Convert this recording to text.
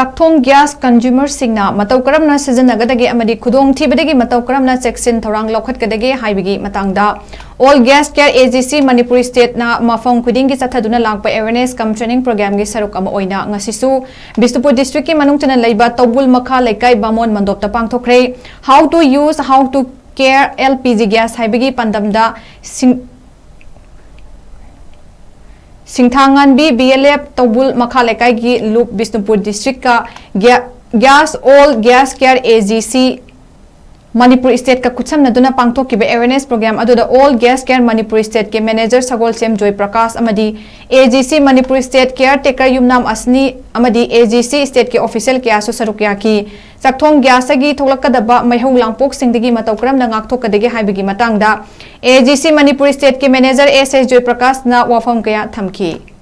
Chakthong gas consumer Singna Matou Karam Sijinnnagadage Amadi Khudong Thibadagi Matou Karam CHECKSIN THOURANG LOUKHATKADAGE HAIBA Matangda All Gas Care AGC MANIPUR State na MAPHAM KHUDING ki CHATHADUNA LAKPA Awareness Cum Training Program gi SARUK ama OINA ngasisu BISHNUPUR District ki MANUNG LEIBA TOUBUL MAKHA LEIKAI BAMOM MANDOP ta PANGTHOKRE How to use, how to care LPG gas haibagi pandamda Singthangan bi BLF TOUBUL MAKHA LEIKAI gi loop BISHNUPUR District ka gas all gas care AGC MANIPUR State ka kucham naduna pangthokkiba awareness program aduda all gas care MANIPUR State ke manager Sagol Sem Joy Prakash amadi AGC MANIPUR State caretaker Yumnam Asni amadi AGC State ke official ke aso sarukya ki Chakthong gyasagi tholakadaba maihong langpok singdagi Matou Karam na ngakthokadage haibagi matangda AGC MANIPUR State ke manager SS Joy Prakash na wafam kaya thamki